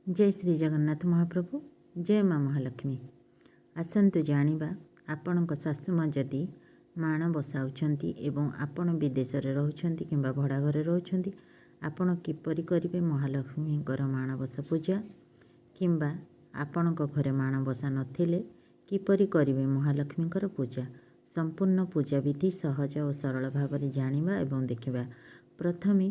जय श्री जगन्नाथ महाप्रभु। जय माँ महालक्ष्मी। आसतु जानिबा आपणक शाशुमा जदि माण बसाउछंती एवं आपण विदेश रे रहउछंती किंबा भड़ा घरे रहउछंती आपण किपरि करिवे महालक्ष्मीकर माणबस पूजा किंबा आपणक घरे माण बसा नथिले किपरि करिवे महालक्ष्मीकर पूजा। संपूर्ण पूजा विधि सहज और सरल भाव जानिबा एवं देखिबा। प्रथमे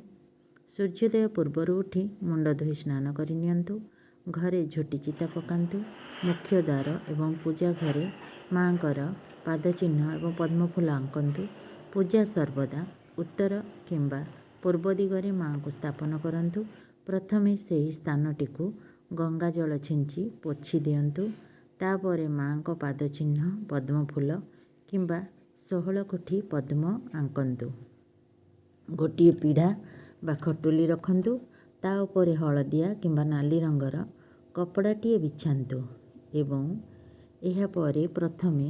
सूर्योदय पूर्वर उठी मुंड धोई स्नान करनियंतु। घरे झोटी चिता पकांतु। मुख्य द्वार एवं पूजा घरे माँकर पादचिह्न एवं पद्मफूल आंकतु। पूजा सर्वदा उत्तर किंबा पूर्व दिगरे माँ को स्थापन करंतु। प्रथमे सही स्थानटी को गंगा जल छिंची पोछि दियंतु। तापरे माँ को पादचिह्न पद्मफूल किंबा 16 कोठी पद्म आंकतु। गोटे पीढ़ा बा खटुली रखंतु। ता उपरे हलदिया किंबा नाली रंगर कपड़ाटीए बिछांतु एवं एहा परे प्रथमे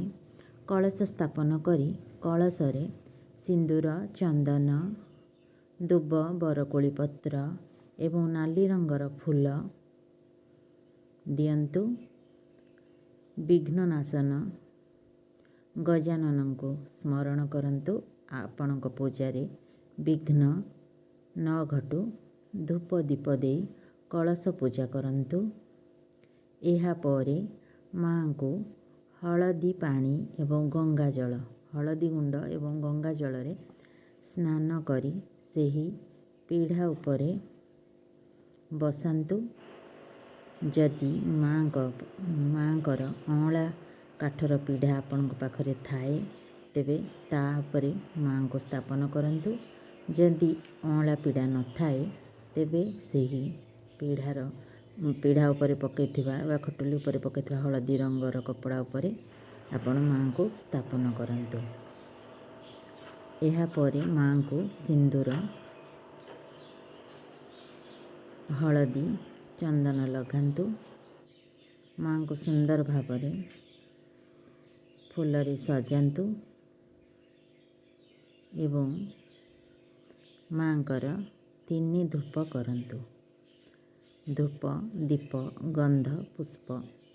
कलश स्थापन करी कलशरे सिंदूर चंदन दुब बरकोली पत्र एवं नाली रंगर फूल दियंतु। विघ्ननाशन गजानन को स्मरण करंतु। आपणक पूजारे विघ्न न घटू। धूप दीप दे कलश पूजा करंतु। एहा परे माँ को हलदी पानी एवं गंगा जल हलदी गुंड एवं गंगा जल रे स्नान करी सेही पीढ़ा उपरे बसांतु। जदि माँकर अँला काठर पीढ़ा आपण पाखरे थाए तेबे ता उपरे माँ को स्थापन करंतु। जदि अँला पीढ़ा न थाए तेबे सेही पीढ़ा उपरे पकैथिबा बा खटुली उपरे पकैथिबा हलदी रंगर कपड़ा उपरे आपण माँ को स्थापन करंतु। एहा परे माँ को सिंदूर हलदी चंदन लगांतु। माँ को सुंदर भावरे फूलरे सजांतु एवं माँकर 3 धूप करंतु। धूप दीप गंध पुष्प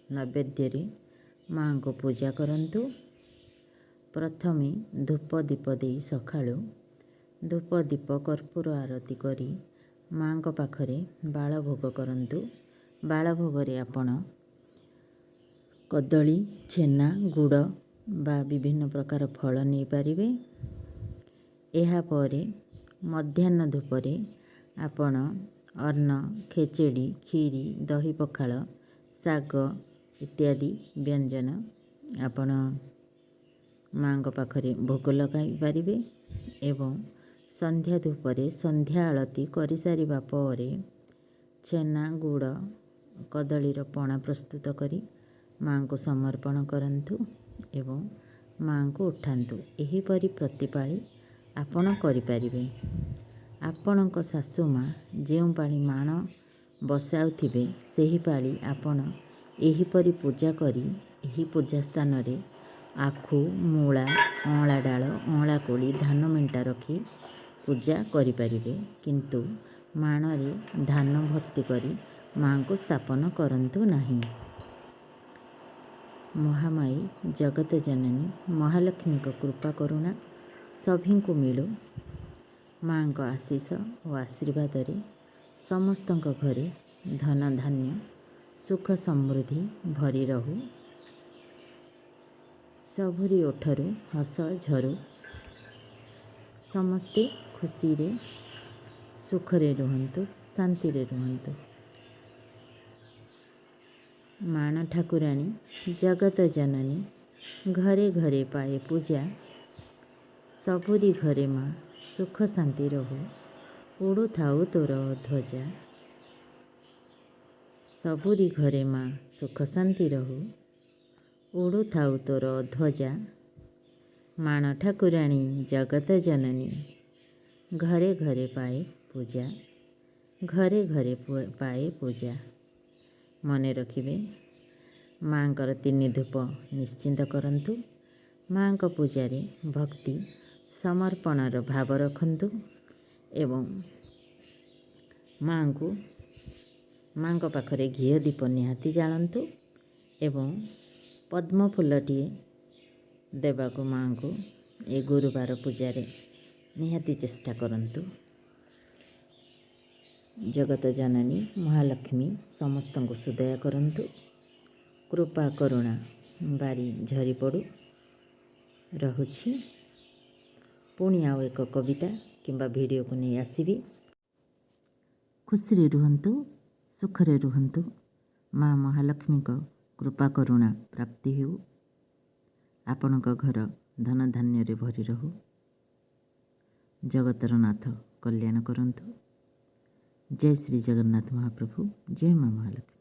नैवेद्य रे माँ को पूजा करंतु। प्रथमे धूप दीप दे सकाळु धूप दीप कर्पूर आरती करी माँ को पाखरे बाल भोग करंतु। बाल भोग रे आपण कदली छेना गुड़ बा विभिन्न प्रकार फल नहीं पारिबे। एहा परे मध्याह्न धूपरे आपण अन्न खेचेड़ी खीरी दही पखाल साग इत्यादि व्यंजन आपण माँ को पाखरे भोग लगाई पारिबे। एवं संध्या धूपरे संध्या आलती करि सारिबा परे छेना गुड़ कदलीर पणा प्रस्तुत करी माँ को समर्पण करंतु एवं माँ को उठांतु। एहीपरि प्रतिपाळी आपण करि पारिबे। आपणक शाशु माँ जेउ पाଳି माण बसाउथिबे सेही पाଳି आपण एहीपरि पूजा करी एही पूजा स्थान रे आखु मूला अँला डाल अँला कोली धान मेंटा रखी पूजा करि पारिबे। किंतु माण रे धान भर्ती करी माँ को स्थापन करंतु नाही। महामाई जगत जननी महालक्ष्मी को कृपा करुणा सभी को मिलू। माँ का आशीष और आशीर्वाद रे समस्तंक घरे धन धान्य सुख समृद्धि भरी रहू। सबुरी ओठरू हस झरू। समस्ते खुशी रे सुख रे रुहंतु शांति रे रुहंतु। माण ठाकुराणी जगत जननी घरे घरे पाए पूजा। सबुरी घरे माँ सुख शांति रहू। उड़ू थाऊ तोर ध्वजा। सबुरी घरे माँ सुख शांति रहू। उड़ू थाऊ तोर ध्वजा। माण ठाकुराणी जगत जननी घरे घरे पाए पूजा। घरे घरे पाए पूजा। मने रखिबे माँकर 3 धूप निश्चिंत करंतु। माँ को पूजारे भक्ति समर्पणर भाव रखंतु एवं माँ को ମାଙ୍କ ପାଖରେ ଘିଅ ଦୀପ ନିହାତି ଜାଳନ୍ତୁ ଏବଂ ପଦ୍ମ ଫୁଲଟିଏ ଦେବାକୁ ମାଙ୍କୁ ଏ ଗୁରୁବାର ପୂଜାରେ ନିହାତି ଚେଷ୍ଟା କରନ୍ତୁ। ଜଗତ ଜନନୀ ମହାଲକ୍ଷ୍ମୀ ସମସ୍ତଙ୍କୁ ସୁଦୟ କରନ୍ତୁ। କୃପା କରୁଣା ବାରି ଝରି ପଡ଼ୁ। ରହୁଛି। ପୁଣି ଆଉ ଏକ କବିତା କିମ୍ବା ଭିଡ଼ିଓକୁ ନେଇ ଆସିବି। ଖୁସିରେ ରୁହନ୍ତୁ, ସୁଖରେ ରୁହନ୍ତୁ। ମା ମହାଲକ୍ଷ୍ମୀଙ୍କ କୃପା କରୁଣା ପ୍ରାପ୍ତି ହେଉ। ଆପଣଙ୍କ ଘର ଧନ ଧାନ୍ୟରେ ଭରି ରହୁ। ଜଗତର ନାଥ କଲ୍ୟାଣ କରନ୍ତୁ। ଜୟ ଶ୍ରୀ ଜଗନ୍ନାଥ ମହାପ୍ରଭୁ। ଜୟ ମା ମହାଲକ୍ଷ୍ମୀ।